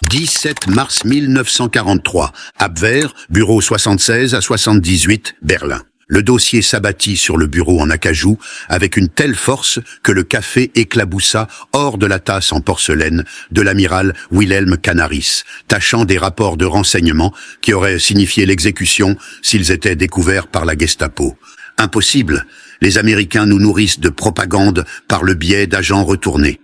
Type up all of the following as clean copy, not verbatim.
17 mars 1943, Abwehr, bureau 76 à 78, Berlin. Le dossier s'abattit sur le bureau en acajou avec une telle force que le café éclaboussa hors de la tasse en porcelaine de l'amiral Wilhelm Canaris, tachant des rapports de renseignement qui auraient signifié l'exécution s'ils étaient découverts par la Gestapo. Impossible, les Américains nous nourrissent de propagande par le biais d'agents retournés.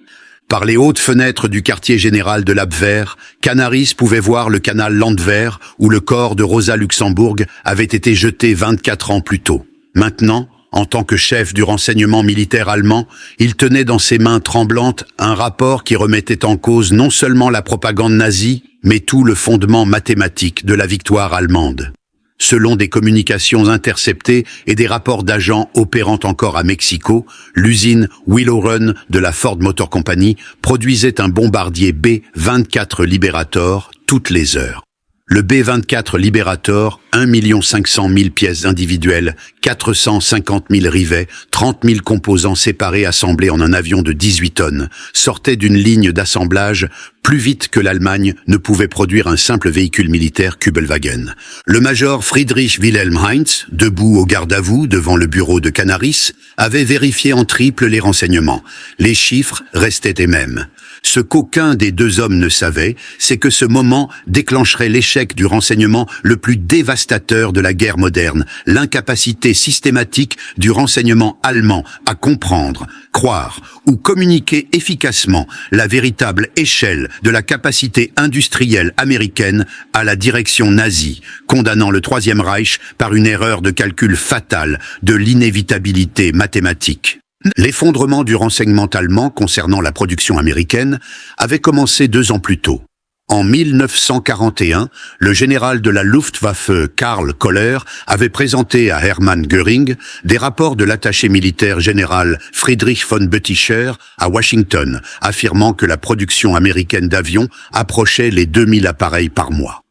Par les hautes fenêtres du quartier général de l'Abwehr, Canaris pouvait voir le canal Landwehr où le corps de Rosa Luxembourg avait été jeté 24 ans plus tôt. Maintenant, en tant que chef du renseignement militaire allemand, il tenait dans ses mains tremblantes un rapport qui remettait en cause non seulement la propagande nazie, mais tout le fondement mathématique de la victoire allemande. Selon des communications interceptées et des rapports d'agents opérant encore à Mexico, l'usine Willow Run de la Ford Motor Company produisait un bombardier B-24 Liberator toutes les heures. Le B-24 Liberator, 1 500 000 pièces individuelles, 450 000 rivets, 30 000 composants séparés assemblés en un avion de 18 tonnes, sortait d'une ligne d'assemblage plus vite que l'Allemagne ne pouvait produire un simple véhicule militaire Kübelwagen. Le major Friedrich Wilhelm Heinz, debout au garde-à-vous devant le bureau de Canaris, avait vérifié en triple les renseignements. Les chiffres restaient les mêmes. Ce qu'aucun des deux hommes ne savait, c'est que ce moment déclencherait l'échec du renseignement le plus dévastateur de la guerre moderne, l'incapacité systématique du renseignement allemand à comprendre, croire ou communiquer efficacement la véritable échelle de la capacité industrielle américaine à la direction nazie, condamnant le Troisième Reich par une erreur de calcul fatale de l'inévitabilité mathématique. L'effondrement du renseignement allemand concernant la production américaine avait commencé 2 ans plus tôt. En 1941, le général de la Luftwaffe Karl Koller avait présenté à Hermann Göring des rapports de l'attaché militaire général Friedrich von Bötticher à Washington, affirmant que la production américaine d'avions approchait les 2000 appareils par mois.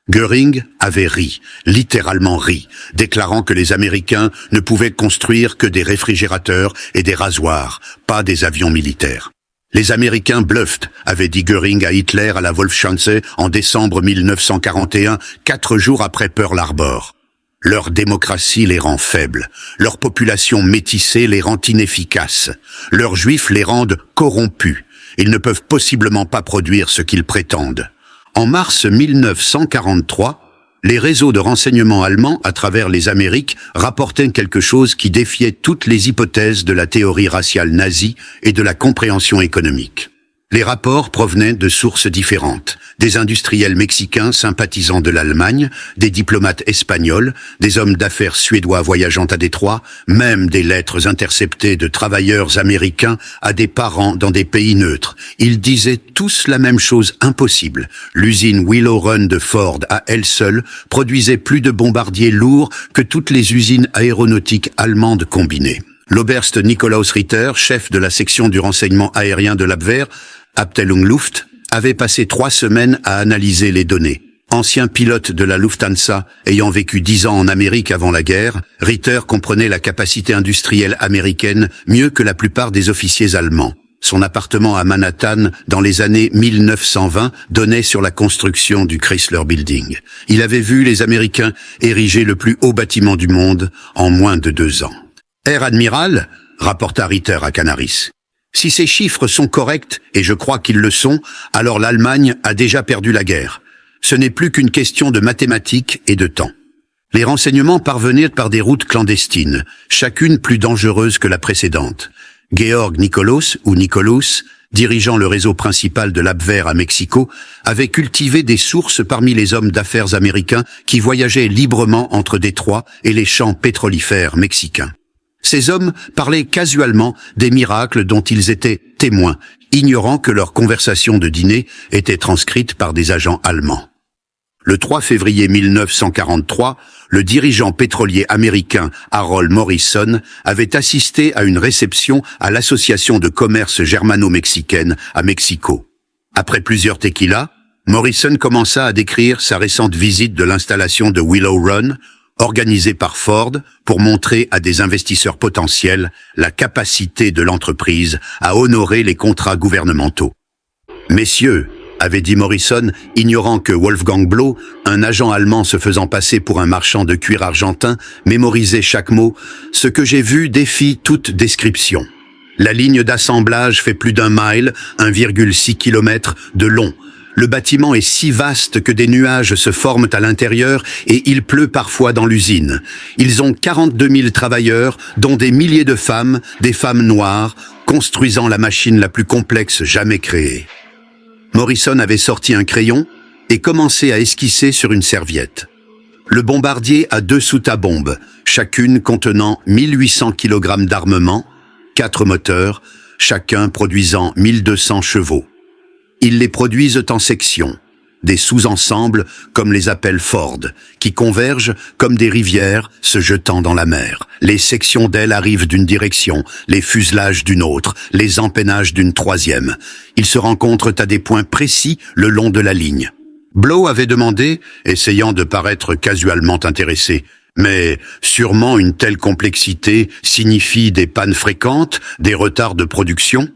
Göring avait ri, littéralement ri, déclarant que les Américains ne pouvaient construire que des réfrigérateurs et des rasoirs, pas des avions militaires. Les Américains bluffent, avait dit Göring à Hitler à la Wolfschanze en décembre 1941, 4 jours après Pearl Harbor. Leur démocratie les rend faibles, leur population métissée les rend inefficaces, leurs juifs les rendent corrompus. Ils ne peuvent possiblement pas produire ce qu'ils prétendent. En mars 1943, les réseaux de renseignement allemands à travers les Amériques rapportaient quelque chose qui défiait toutes les hypothèses de la théorie raciale nazie et de la compréhension économique. Les rapports provenaient de sources différentes, des industriels mexicains sympathisant de l'Allemagne, des diplomates espagnols, des hommes d'affaires suédois voyageant à Détroit, même des lettres interceptées de travailleurs américains à des parents dans des pays neutres. Ils disaient tous la même chose impossible. L'usine Willow Run de Ford à elle seule produisait plus de bombardiers lourds que toutes les usines aéronautiques allemandes combinées. L'Oberst Nikolaus Ritter, chef de la section du renseignement aérien de l'Abwehr, Abteilung Luft, avait passé 3 semaines à analyser les données. Ancien pilote de la Lufthansa, ayant vécu 10 ans en Amérique avant la guerre, Ritter comprenait la capacité industrielle américaine mieux que la plupart des officiers allemands. Son appartement à Manhattan, dans les années 1920, donnait sur la construction du Chrysler Building. Il avait vu les Américains ériger le plus haut bâtiment du monde en moins de 2 ans. « Air Admiral », rapporta Ritter à Canaris. « Si ces chiffres sont corrects, et je crois qu'ils le sont, alors l'Allemagne a déjà perdu la guerre. Ce n'est plus qu'une question de mathématiques et de temps. » Les renseignements parvenaient par des routes clandestines, chacune plus dangereuse que la précédente. Georg Nikolaus, ou Nikolaus, dirigeant le réseau principal de l'Abwehr à Mexico, avait cultivé des sources parmi les hommes d'affaires américains qui voyageaient librement entre Détroit et les champs pétrolifères mexicains. Ces hommes parlaient casualement des miracles dont ils étaient témoins, ignorant que leurs conversations de dîner étaient transcrites par des agents allemands. Le 3 février 1943, le dirigeant pétrolier américain Harold Morrison avait assisté à une réception à l'Association de commerce germano-mexicaine à Mexico. Après plusieurs tequilas, Morrison commença à décrire sa récente visite de l'installation de Willow Run, organisée par Ford pour montrer à des investisseurs potentiels la capacité de l'entreprise à honorer les contrats gouvernementaux. « Messieurs, avait dit Morrison, ignorant que Wolfgang Bloh, un agent allemand se faisant passer pour un marchand de cuir argentin, mémorisait chaque mot. Ce que j'ai vu défie toute description. La ligne d'assemblage fait plus d'1 mile, 1,6 km de long. Le bâtiment est si vaste que des nuages se forment à l'intérieur et il pleut parfois dans l'usine. Ils ont 42 000 travailleurs, dont des milliers de femmes, des femmes noires, construisant la machine la plus complexe jamais créée. Morrison avait sorti un crayon et commencé à esquisser sur une serviette. Le bombardier a 2 soutes à bombes, chacune contenant 1800 kg d'armement, 4 moteurs, chacun produisant 1200 chevaux. Ils les produisent en sections, des sous-ensembles comme les appelle Ford, qui convergent comme des rivières se jetant dans la mer. Les sections d'ailes arrivent d'une direction, les fuselages d'une autre, les empennages d'une troisième. Ils se rencontrent à des points précis le long de la ligne. Bloh avait demandé, essayant de paraître casualement intéressé, mais sûrement une telle complexité signifie des pannes fréquentes, des retards de production?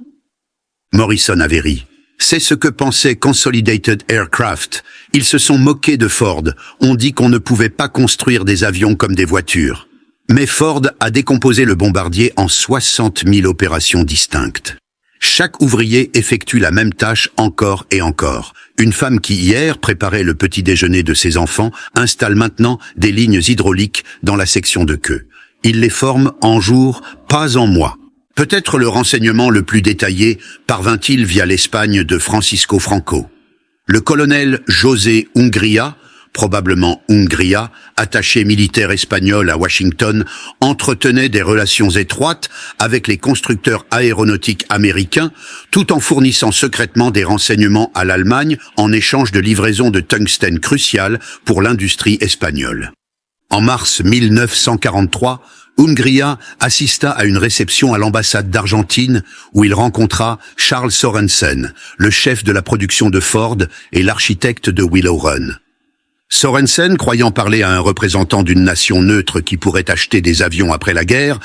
Morrison avait ri. C'est ce que pensait Consolidated Aircraft. Ils se sont moqués de Ford. On dit qu'on ne pouvait pas construire des avions comme des voitures. Mais Ford a décomposé le bombardier en 60 000 opérations distinctes. Chaque ouvrier effectue la même tâche encore et encore. Une femme qui hier préparait le petit déjeuner de ses enfants installe maintenant des lignes hydrauliques dans la section de queue. Il les forme en jours, pas en mois. Peut-être le renseignement le plus détaillé parvint-il via l'Espagne de Francisco Franco. Le colonel José Hungría, probablement Hungría, attaché militaire espagnol à Washington, entretenait des relations étroites avec les constructeurs aéronautiques américains, tout en fournissant secrètement des renseignements à l'Allemagne en échange de livraisons de tungstène cruciales pour l'industrie espagnole. En mars 1943, Hungría assista à une réception à l'ambassade d'Argentine où il rencontra Charles Sorensen, le chef de la production de Ford et l'architecte de Willow Run. Sorensen, croyant parler à un représentant d'une nation neutre qui pourrait acheter des avions après la guerre,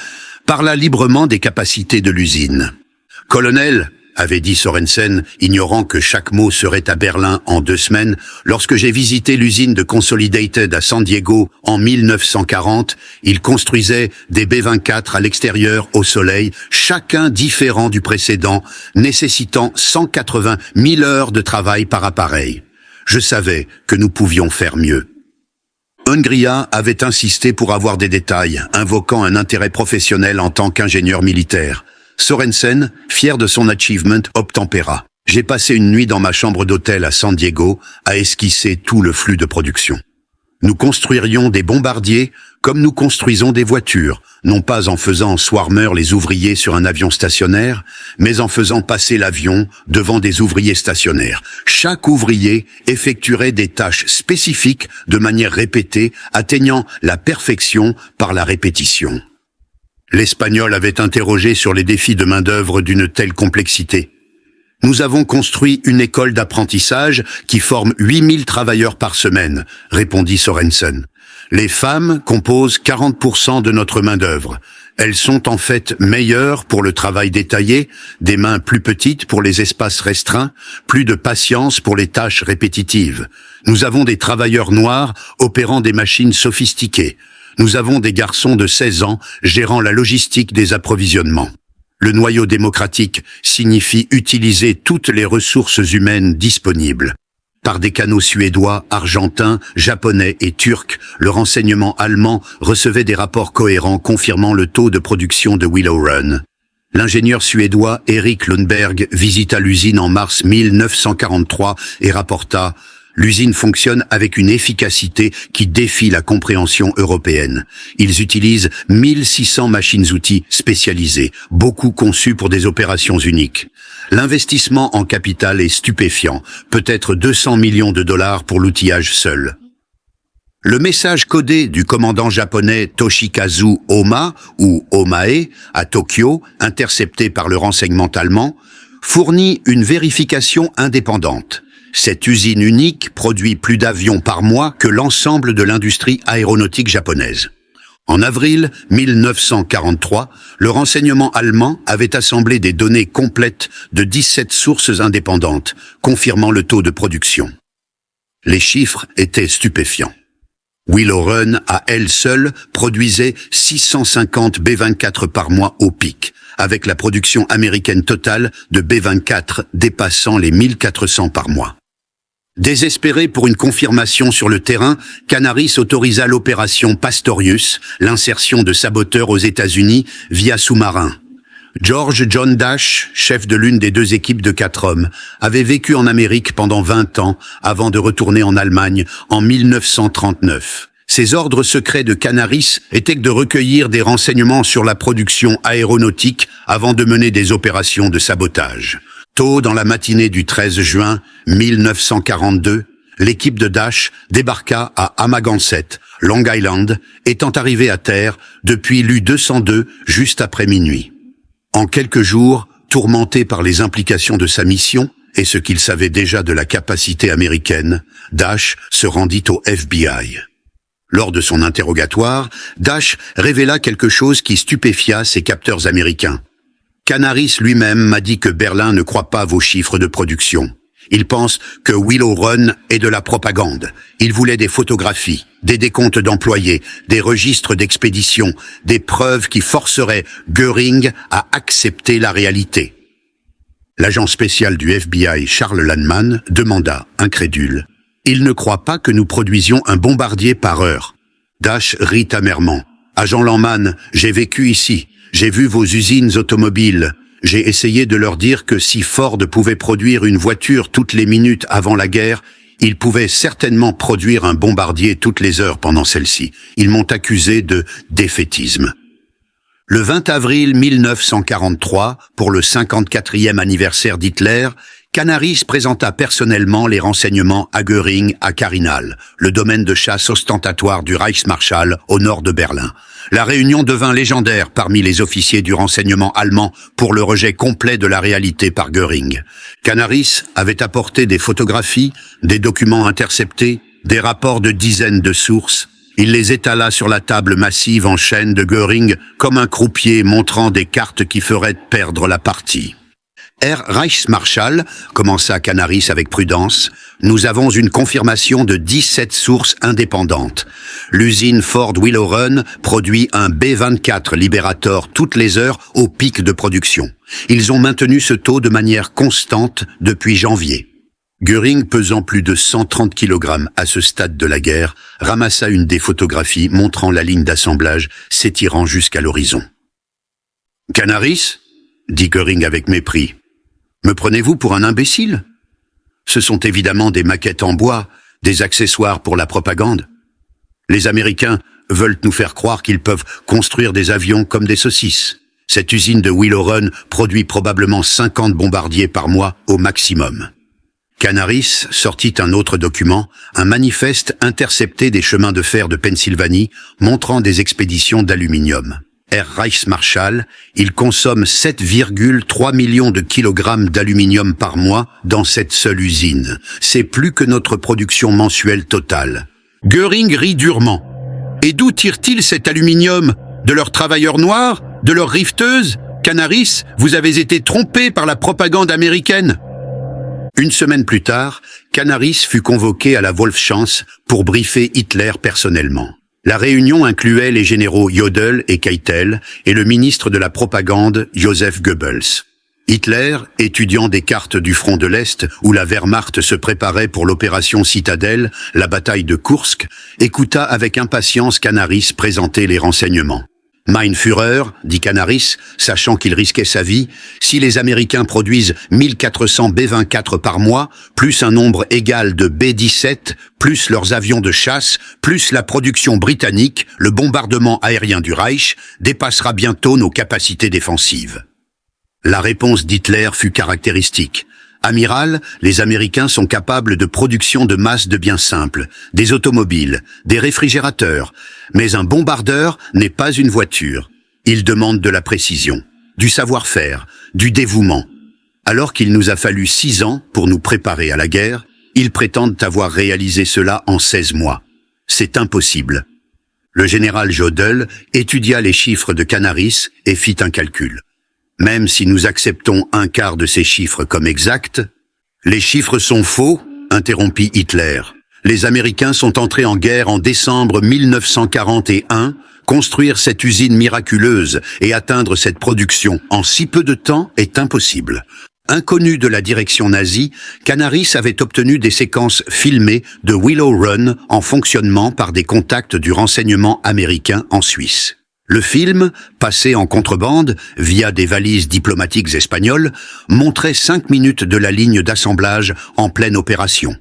parla librement des capacités de l'usine. « Colonel », avait dit Sorensen, ignorant que chaque mot serait à Berlin en 2 semaines, lorsque j'ai visité l'usine de Consolidated à San Diego en 1940, ils construisaient des B-24 à l'extérieur au soleil, chacun différent du précédent, nécessitant 180 000 heures de travail par appareil. Je savais que nous pouvions faire mieux. Hungría avait insisté pour avoir des détails, invoquant un intérêt professionnel en tant qu'ingénieur militaire. Sorensen, fier de son achievement, obtempéra. J'ai passé une nuit dans ma chambre d'hôtel à San Diego à esquisser tout le flux de production. Nous construirions des bombardiers comme nous construisons des voitures, non pas en faisant swarmer les ouvriers sur un avion stationnaire, mais en faisant passer l'avion devant des ouvriers stationnaires. Chaque ouvrier effectuerait des tâches spécifiques de manière répétée, atteignant la perfection par la répétition. L'Espagnol avait interrogé sur les défis de main-d'œuvre d'une telle complexité. Nous avons construit une école d'apprentissage qui forme 8000 travailleurs par semaine, répondit Sorensen. Les femmes composent 40% de notre main-d'œuvre. Elles sont en fait meilleures pour le travail détaillé, des mains plus petites pour les espaces restreints, plus de patience pour les tâches répétitives. Nous avons des travailleurs noirs opérant des machines sophistiquées. Nous avons des garçons de 16 ans gérant la logistique des approvisionnements. Le noyau démocratique signifie utiliser toutes les ressources humaines disponibles. Par des canaux suédois, argentins, japonais et turcs, le renseignement allemand recevait des rapports cohérents confirmant le taux de production de Willow Run. L'ingénieur suédois Erik Lundberg visita l'usine en mars 1943 et rapporta « L'usine fonctionne avec une efficacité qui défie la compréhension européenne. Ils utilisent 1600 machines-outils spécialisées, beaucoup conçues pour des opérations uniques. L'investissement en capital est stupéfiant, peut-être 200 millions de dollars pour l'outillage seul. » Le message codé du commandant japonais Toshikazu Oma, ou Omae, à Tokyo, intercepté par le renseignement allemand, fournit une vérification indépendante. Cette usine unique produit plus d'avions par mois que l'ensemble de l'industrie aéronautique japonaise. En avril 1943, le renseignement allemand avait assemblé des données complètes de 17 sources indépendantes, confirmant le taux de production. Les chiffres étaient stupéfiants. Willow Run, à elle seule, produisait 650 B-24 par mois au pic, avec la production américaine totale de B-24 dépassant les 1400 par mois. Désespéré pour une confirmation sur le terrain, Canaris autorisa l'opération Pastorius, l'insertion de saboteurs aux États-Unis via sous-marin. George John Dash, chef de l'une des deux équipes de 4 hommes, avait vécu en Amérique pendant 20 ans avant de retourner en Allemagne en 1939. Ses ordres secrets de Canaris étaient de recueillir des renseignements sur la production aéronautique avant de mener des opérations de sabotage. Tôt dans la matinée du 13 juin 1942, l'équipe de Dash débarqua à Amagansett, Long Island, étant arrivée à terre depuis l'U-202 juste après minuit. En quelques jours, tourmenté par les implications de sa mission et ce qu'il savait déjà de la capacité américaine, Dash se rendit au FBI. Lors de son interrogatoire, Dash révéla quelque chose qui stupéfia ses capteurs américains. Canaris lui-même m'a dit que Berlin ne croit pas vos chiffres de production. Il pense que Willow Run est de la propagande. Il voulait des photographies, des décomptes d'employés, des registres d'expédition, des preuves qui forceraient Göring à accepter la réalité. L'agent spécial du FBI, Charles Landman, demanda, incrédule, « Il ne croit pas que nous produisions un bombardier par heure. » Dash rit amèrement. « Agent Landman, j'ai vécu ici. J'ai vu vos usines automobiles. J'ai essayé de leur dire que si Ford pouvait produire une voiture toutes les minutes avant la guerre, il pouvait certainement produire un bombardier toutes les heures pendant celle-ci. Ils m'ont accusé de défaitisme. » Le 20 avril 1943, pour le 54e anniversaire d'Hitler, Canaris présenta personnellement les renseignements à Göring à Carinal, le domaine de chasse ostentatoire du Reichsmarschall au nord de Berlin. La réunion devint légendaire parmi les officiers du renseignement allemand pour le rejet complet de la réalité par Göring. Canaris avait apporté des photographies, des documents interceptés, des rapports de dizaines de sources. Il les étala sur la table massive en chêne de Göring comme un croupier montrant des cartes qui feraient perdre la partie. Herr Reichsmarschall, commença Canaris avec prudence, nous avons une confirmation de 17 sources indépendantes. L'usine Ford Willow Run produit un B-24 Liberator toutes les heures au pic de production. Ils ont maintenu ce taux de manière constante depuis janvier. Göring, pesant plus de 130 kg à ce stade de la guerre, ramassa une des photographies montrant la ligne d'assemblage s'étirant jusqu'à l'horizon. « Canaris » dit Göring avec mépris. « Me prenez-vous pour un imbécile ? Ce sont évidemment des maquettes en bois, des accessoires pour la propagande. Les Américains veulent nous faire croire qu'ils peuvent construire des avions comme des saucisses. Cette usine de Willow Run produit probablement 50 bombardiers par mois au maximum. » Canaris sortit un autre document, un manifeste intercepté des chemins de fer de Pennsylvanie, montrant des expéditions d'aluminium. Herr Reichsmarschall, il consomme 7,3 millions de kilogrammes d'aluminium par mois dans cette seule usine. C'est plus que notre production mensuelle totale. Göring rit durement. Et d'où tirent-ils cet aluminium ? De leurs travailleurs noirs ? De leurs rifteuses ? Canaris, vous avez été trompé par la propagande américaine. Une semaine plus tard, Canaris fut convoqué à la Wolfschanze pour briefer Hitler personnellement. La réunion incluait les généraux Jodl et Keitel et le ministre de la propagande Joseph Goebbels. Hitler, étudiant des cartes du front de l'Est où la Wehrmacht se préparait pour l'opération Citadelle, la bataille de Kursk, écouta avec impatience Canaris présenter les renseignements. Mein Führer, dit Canaris, sachant qu'il risquait sa vie, si les Américains produisent 1400 B-24 par mois, plus un nombre égal de B-17, plus leurs avions de chasse, plus la production britannique, le bombardement aérien du Reich, dépassera bientôt nos capacités défensives. La réponse d'Hitler fut caractéristique. Amiral, les Américains sont capables de production de masse de biens simples, des automobiles, des réfrigérateurs, mais un bombardeur n'est pas une voiture. Il demande de la précision, du savoir-faire, du dévouement. Alors qu'il nous a fallu 6 ans pour nous préparer à la guerre, ils prétendent avoir réalisé cela en 16 mois. C'est impossible. Le général Jodl étudia les chiffres de Canaris et fit un calcul. Même si nous acceptons un quart de ces chiffres comme exacts, les chiffres sont faux, interrompit Hitler. Les Américains sont entrés en guerre en décembre 1941, construire cette usine miraculeuse et atteindre cette production en si peu de temps est impossible. Inconnu de la direction nazie, Canaris avait obtenu des séquences filmées de Willow Run en fonctionnement par des contacts du renseignement américain en Suisse. Le film, passé en contrebande via des valises diplomatiques espagnoles, montrait 5 minutes de la ligne d'assemblage en pleine opération.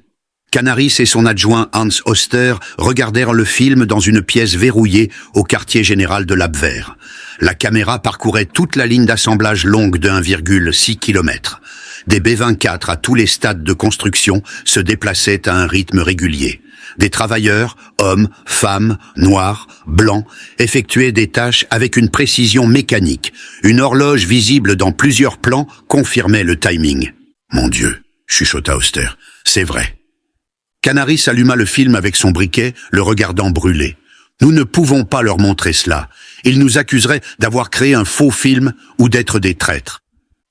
Canaris et son adjoint Hans Oster regardèrent le film dans une pièce verrouillée au quartier général de l'Abwehr. La caméra parcourait toute la ligne d'assemblage longue de 1,6 km. Des B-24 à tous les stades de construction se déplaçaient à un rythme régulier. Des travailleurs, hommes, femmes, noirs, blancs, effectuaient des tâches avec une précision mécanique. Une horloge visible dans plusieurs plans confirmait le timing. « Mon Dieu !» chuchota Oster. « C'est vrai. » Canaris alluma le film avec son briquet, le regardant brûler. « Nous ne pouvons pas leur montrer cela. Ils nous accuseraient d'avoir créé un faux film ou d'être des traîtres. »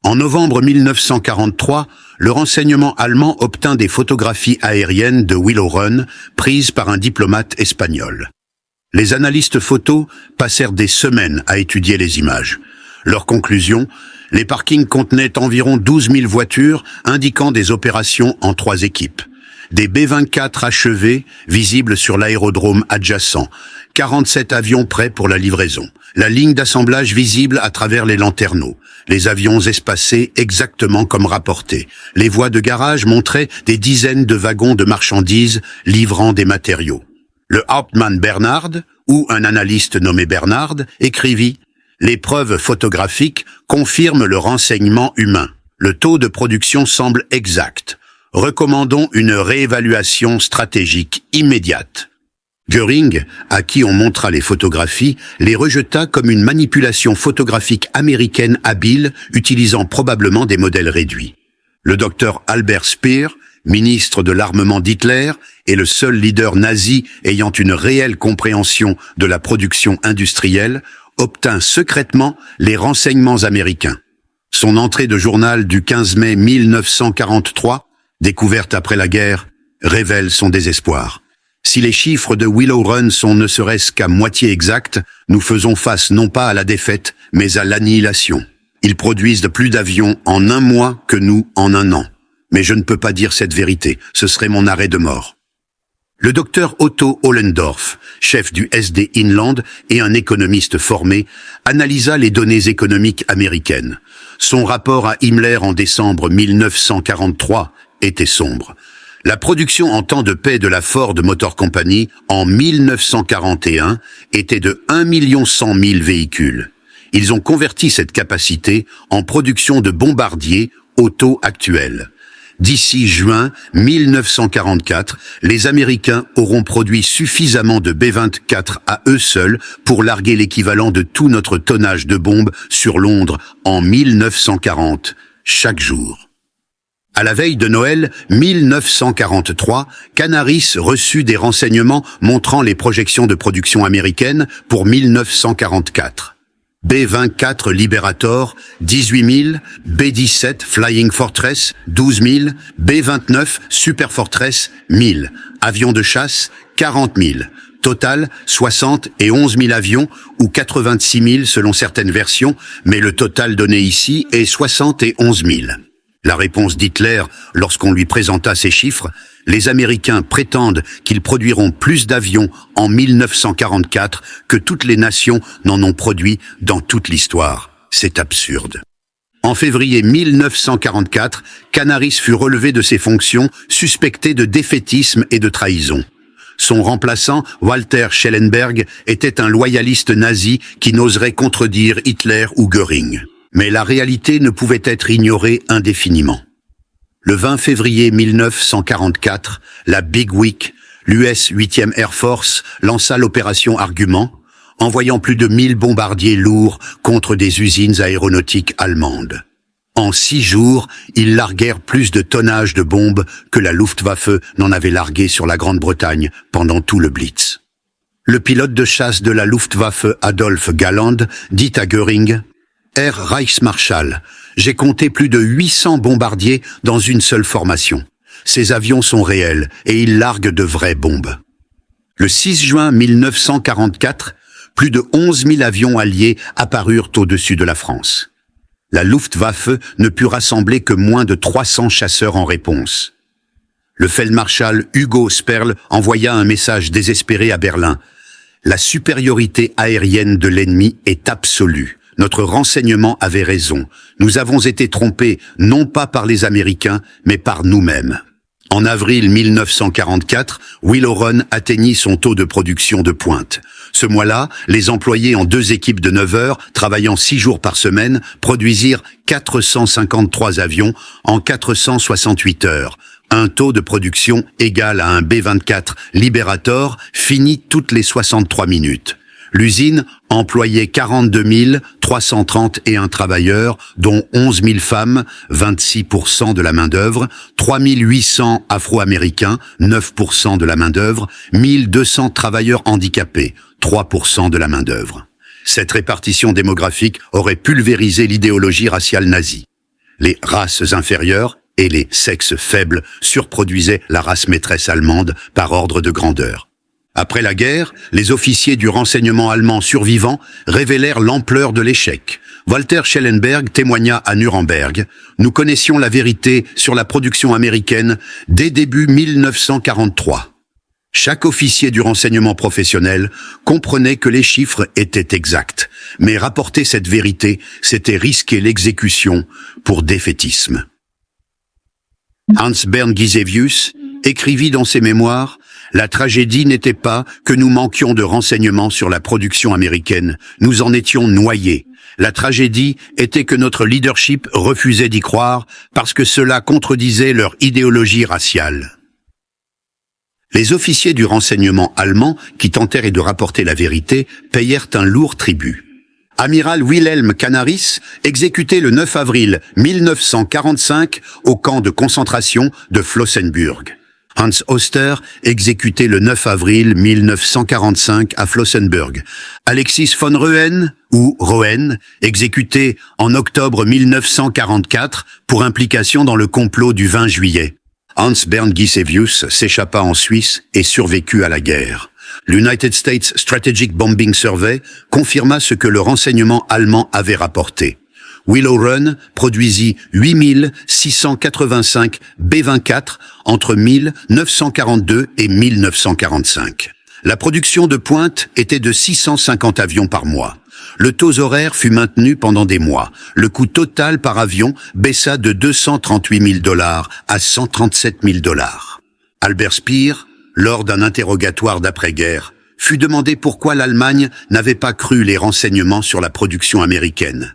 En novembre 1943, le renseignement allemand obtint des photographies aériennes de Willow Run prises par un diplomate espagnol. Les analystes photos passèrent des semaines à étudier les images. Leur conclusion, les parkings contenaient environ 12 000 voitures indiquant des opérations en 3 équipes. Des B-24 achevés, visibles sur l'aérodrome adjacent, 47 avions prêts pour la livraison, la ligne d'assemblage visible à travers les lanterneaux, les avions espacés exactement comme rapporté. Les voies de garage montraient des dizaines de wagons de marchandises livrant des matériaux. Le Hauptmann Bernhard, ou un analyste nommé Bernhard, écrivit « Les preuves photographiques confirment le renseignement humain. Le taux de production semble exact. Recommandons une réévaluation stratégique immédiate. » Göring, à qui on montra les photographies, les rejeta comme une manipulation photographique américaine habile, utilisant probablement des modèles réduits. Le docteur Albert Speer, ministre de l'armement d'Hitler, et le seul leader nazi ayant une réelle compréhension de la production industrielle, obtint secrètement les renseignements américains. Son entrée de journal du 15 mai 1943, découverte après la guerre, révèle son désespoir. Si les chiffres de Willow Run sont ne serait-ce qu'à moitié exacts, nous faisons face non pas à la défaite, mais à l'annihilation. Ils produisent plus d'avions en 1 mois que nous en 1 an. Mais je ne peux pas dire cette vérité, ce serait mon arrêt de mort. Le docteur Otto Ohlendorf, chef du SD Inland et un économiste formé, analysa les données économiques américaines. Son rapport à Himmler en décembre 1943 était sombre. La production en temps de paix de la Ford Motor Company en 1941 était de 1 100 000 véhicules. Ils ont converti cette capacité en production de bombardiers au taux actuel. D'ici juin 1944, les Américains auront produit suffisamment de B-24 à eux seuls pour larguer l'équivalent de tout notre tonnage de bombes sur Londres en 1940, chaque jour. À la veille de Noël 1943, Canaris reçut des renseignements montrant les projections de production américaines pour 1944. B-24 Liberator, 18 000, B-17 Flying Fortress, 12 000, B-29 Super Fortress, 1 000, avions de chasse, 40 000. Total, 60 et 11 000 avions, ou 86 000 selon certaines versions, mais le total donné ici est 60 et 11 000. La réponse d'Hitler, lorsqu'on lui présenta ces chiffres, les Américains prétendent qu'ils produiront plus d'avions en 1944 que toutes les nations n'en ont produit dans toute l'histoire. C'est absurde. En février 1944, Canaris fut relevé de ses fonctions, suspecté de défaitisme et de trahison. Son remplaçant, Walter Schellenberg, était un loyaliste nazi qui n'oserait contredire Hitler ou Göring. Mais la réalité ne pouvait être ignorée indéfiniment. Le 20 février 1944, la Big Week, l'US 8e Air Force lança l'opération Argument, envoyant plus de 1000 bombardiers lourds contre des usines aéronautiques allemandes. En 6 jours, ils larguèrent plus de tonnage de bombes que la Luftwaffe n'en avait largué sur la Grande-Bretagne pendant tout le Blitz. Le pilote de chasse de la Luftwaffe Adolf Galland dit à Göring: « Herr Reichsmarschall, j'ai compté plus de 800 bombardiers dans une seule formation. Ces avions sont réels et ils larguent de vraies bombes. » Le 6 juin 1944, plus de 11 000 avions alliés apparurent au-dessus de la France. La Luftwaffe ne put rassembler que moins de 300 chasseurs en réponse. Le Feldmarschall Hugo Sperl envoya un message désespéré à Berlin. « La supériorité aérienne de l'ennemi est absolue. Notre renseignement avait raison. Nous avons été trompés, non pas par les Américains, mais par nous-mêmes. » En avril 1944, Willow Run atteignit son taux de production de pointe. Ce mois-là, les employés en 2 équipes de 9 heures, travaillant 6 jours par semaine, produisirent 453 avions en 468 heures. Un taux de production égal à un B-24 Liberator fini toutes les 63 minutes. L'usine employait 42 331 travailleurs, dont 11 000 femmes, 26% de la main-d'œuvre, 3 800 Afro-Américains, 9% de la main-d'œuvre, 1 200 travailleurs handicapés, 3% de la main-d'œuvre. Cette répartition démographique aurait pulvérisé l'idéologie raciale nazie. Les races inférieures et les sexes faibles surproduisaient la race maîtresse allemande par ordre de grandeur. Après la guerre, les officiers du renseignement allemand survivants révélèrent l'ampleur de l'échec. Walter Schellenberg témoigna à Nuremberg: « Nous connaissions la vérité sur la production américaine dès début 1943. » Chaque officier du renseignement professionnel comprenait que les chiffres étaient exacts, mais rapporter cette vérité, c'était risquer l'exécution pour défaitisme. Hans-Bernd Gisevius écrivit dans ses mémoires: « La tragédie n'était pas que nous manquions de renseignements sur la production américaine, nous en étions noyés. La tragédie était que notre leadership refusait d'y croire parce que cela contredisait leur idéologie raciale. » Les officiers du renseignement allemand qui tentèrent de rapporter la vérité payèrent un lourd tribut. Amiral Wilhelm Canaris, exécuté le 9 avril 1945 au camp de concentration de Flossenbürg. Hans Oster, exécuté le 9 avril 1945 à Flossenbürg. Alexis von Rohen, ou Rohen, exécuté en octobre 1944 pour implication dans le complot du 20 juillet. Hans-Bernd Gisevius s'échappa en Suisse et survécut à la guerre. L'United States Strategic Bombing Survey confirma ce que le renseignement allemand avait rapporté. Willow Run produisit 8685 B-24 entre 1942 et 1945. La production de pointe était de 650 avions par mois. Le taux horaire fut maintenu pendant des mois. Le coût total par avion baissa de $238 000 à $137 000. Albert Speer, lors d'un interrogatoire d'après-guerre, fut demandé pourquoi l'Allemagne n'avait pas cru les renseignements sur la production américaine.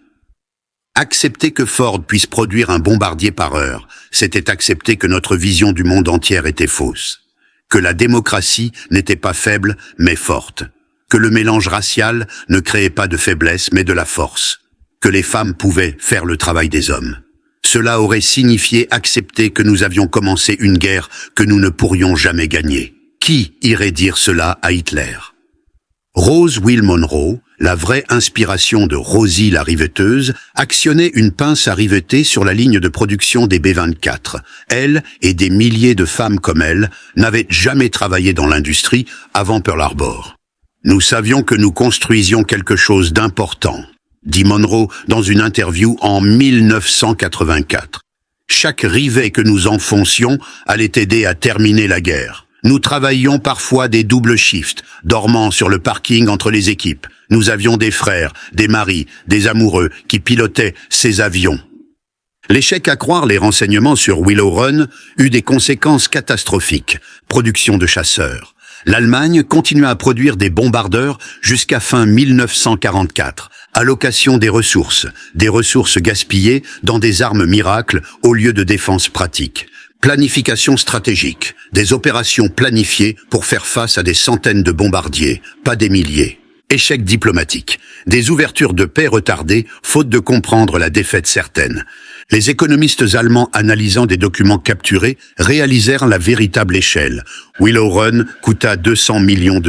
Accepter que Ford puisse produire un bombardier par heure, c'était accepter que notre vision du monde entier était fausse. Que la démocratie n'était pas faible, mais forte. Que le mélange racial ne créait pas de faiblesse, mais de la force. Que les femmes pouvaient faire le travail des hommes. Cela aurait signifié accepter que nous avions commencé une guerre que nous ne pourrions jamais gagner. Qui irait dire cela à Hitler? Rose Will Monroe, la vraie inspiration de Rosie la riveteuse, actionnait une pince à riveter sur la ligne de production des B-24. Elle et des milliers de femmes comme elle n'avaient jamais travaillé dans l'industrie avant Pearl Harbor. Nous savions que nous construisions quelque chose d'important, dit Monroe dans une interview en 1984. Chaque rivet que nous enfoncions allait aider à terminer la guerre. Nous travaillions parfois des doubles shifts, dormant sur le parking entre les équipes. Nous avions des frères, des maris, des amoureux qui pilotaient ces avions. L'échec à croire les renseignements sur Willow Run eut des conséquences catastrophiques. Production de chasseurs. L'Allemagne continua à produire des bombardeurs jusqu'à fin 1944. Allocation des ressources gaspillées dans des armes miracles au lieu de défense pratique. Planification stratégique, des opérations planifiées pour faire face à des centaines de bombardiers, pas des milliers. Échec diplomatique, des ouvertures de paix retardées, faute de comprendre la défaite certaine. Les économistes allemands analysant des documents capturés réalisèrent la véritable échelle. Willow Run coûta $200 millions.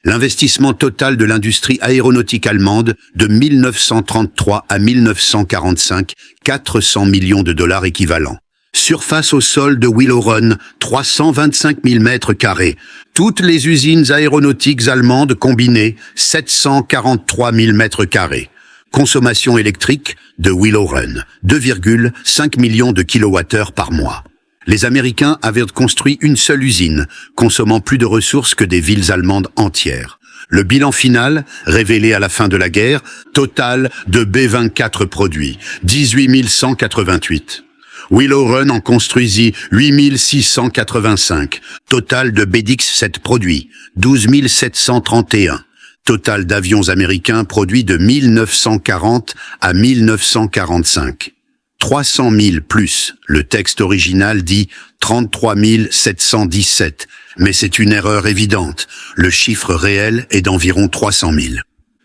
L'investissement total de l'industrie aéronautique allemande de 1933 à 1945, 400 millions de dollars équivalents. Surface au sol de Willow Run, 325 000 mètres carrés. Toutes les usines aéronautiques allemandes combinées, 743 000 mètres carrés. Consommation électrique de Willow Run, 2,5 millions de kilowattheures par mois. Les Américains avaient construit une seule usine, consommant plus de ressources que des villes allemandes entières. Le bilan final, révélé à la fin de la guerre, total de B-24 produits, 18 188. Willow Run en construisit 8 685. Total de BDX-7 produits, 12 731. Total d'avions américains produits de 1940 à 1945. 300 000 plus, le texte original dit 33 717, mais c'est une erreur évidente. Le chiffre réel est d'environ 300 000.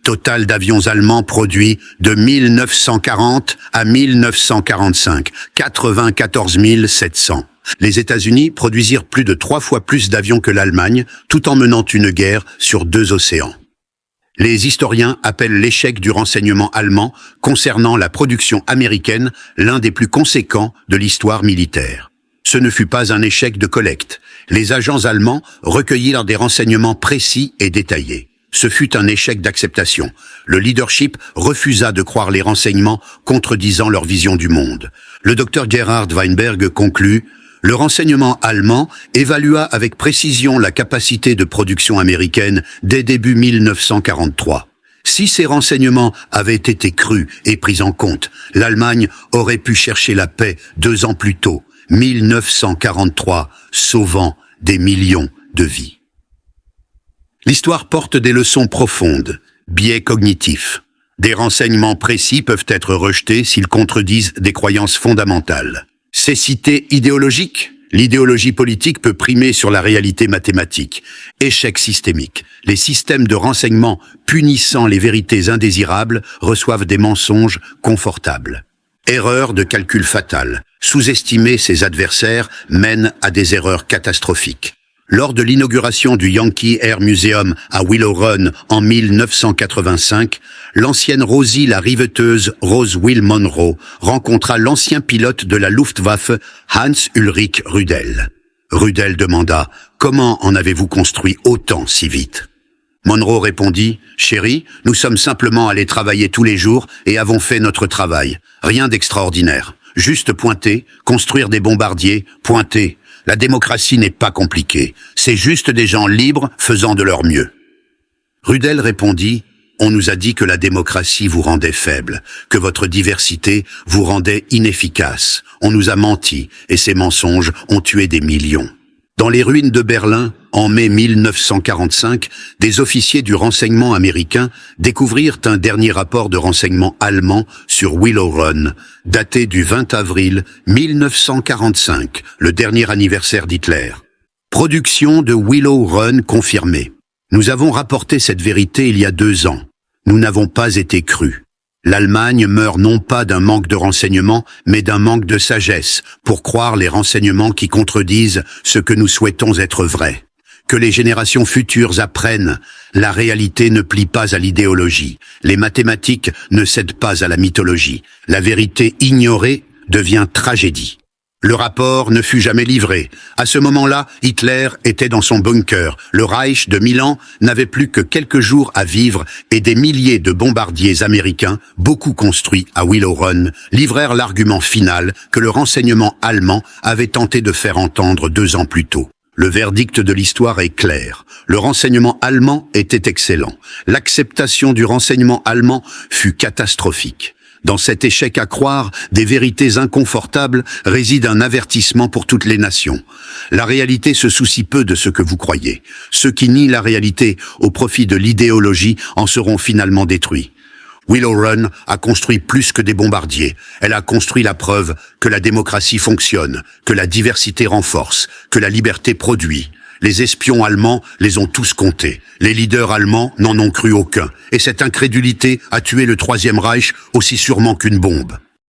Total d'avions allemands produits de 1940 à 1945, 94 700. Les États-Unis produisirent plus de 3 fois plus d'avions que l'Allemagne, tout en menant une guerre sur 2 océans. Les historiens appellent l'échec du renseignement allemand concernant la production américaine l'un des plus conséquents de l'histoire militaire. Ce ne fut pas un échec de collecte. Les agents allemands recueillirent des renseignements précis et détaillés. Ce fut un échec d'acceptation. Le leadership refusa de croire les renseignements contredisant leur vision du monde. Le docteur Gerhard Weinberg conclut: le renseignement allemand évalua avec précision la capacité de production américaine dès début 1943. Si ces renseignements avaient été crus et pris en compte, l'Allemagne aurait pu chercher la paix 2 ans plus tôt, 1943, sauvant des millions de vies. L'histoire porte des leçons profondes, biais cognitifs. Des renseignements précis peuvent être rejetés s'ils contredisent des croyances fondamentales. Cécité idéologique. L'idéologie politique peut primer sur la réalité mathématique. Échec systémique. Les systèmes de renseignement punissant les vérités indésirables reçoivent des mensonges confortables. Erreur de calcul fatale. Sous-estimer ses adversaires mène à des erreurs catastrophiques. Lors de l'inauguration du Yankee Air Museum à Willow Run en 1985, l'ancienne Rosie la riveteuse Rose Will Monroe rencontra l'ancien pilote de la Luftwaffe Hans Ulrich Rudel. Rudel demanda « Comment en avez-vous construit autant si vite ?» Monroe répondit « Chérie, nous sommes simplement allés travailler tous les jours et avons fait notre travail. Rien d'extraordinaire. Juste pointer, construire des bombardiers, pointer. La démocratie n'est pas compliquée. C'est juste des gens libres faisant de leur mieux. » Rudel répondit « On nous a dit que la démocratie vous rendait faible, que votre diversité vous rendait inefficace. On nous a menti et ces mensonges ont tué des millions. » Dans les ruines de Berlin, en mai 1945, des officiers du renseignement américain découvrirent un dernier rapport de renseignement allemand sur Willow Run, daté du 20 avril 1945, le dernier anniversaire d'Hitler. Production de Willow Run confirmée. Nous avons rapporté cette vérité il y a 2 ans. Nous n'avons pas été crus. L'Allemagne meurt non pas d'un manque de renseignements, mais d'un manque de sagesse, pour croire les renseignements qui contredisent ce que nous souhaitons être vrai. Que les générations futures apprennent, la réalité ne plie pas à l'idéologie, les mathématiques ne cèdent pas à la mythologie, la vérité ignorée devient tragédie. Le rapport ne fut jamais livré. À ce moment-là, Hitler était dans son bunker. Le Reich de Milan n'avait plus que quelques jours à vivre et des milliers de bombardiers américains, beaucoup construits à Willow Run, livrèrent l'argument final que le renseignement allemand avait tenté de faire entendre 2 ans plus tôt. Le verdict de l'histoire est clair. Le renseignement allemand était excellent. L'acceptation du renseignement allemand fut catastrophique. Dans cet échec à croire des vérités inconfortables réside un avertissement pour toutes les nations. La réalité se soucie peu de ce que vous croyez. Ceux qui nient la réalité au profit de l'idéologie en seront finalement détruits. Willow Run a construit plus que des bombardiers. Elle a construit la preuve que la démocratie fonctionne, que la diversité renforce, que la liberté produit. Les espions allemands les ont tous comptés. Les leaders allemands n'en ont cru aucun. Et cette incrédulité a tué le Troisième Reich aussi sûrement qu'une bombe.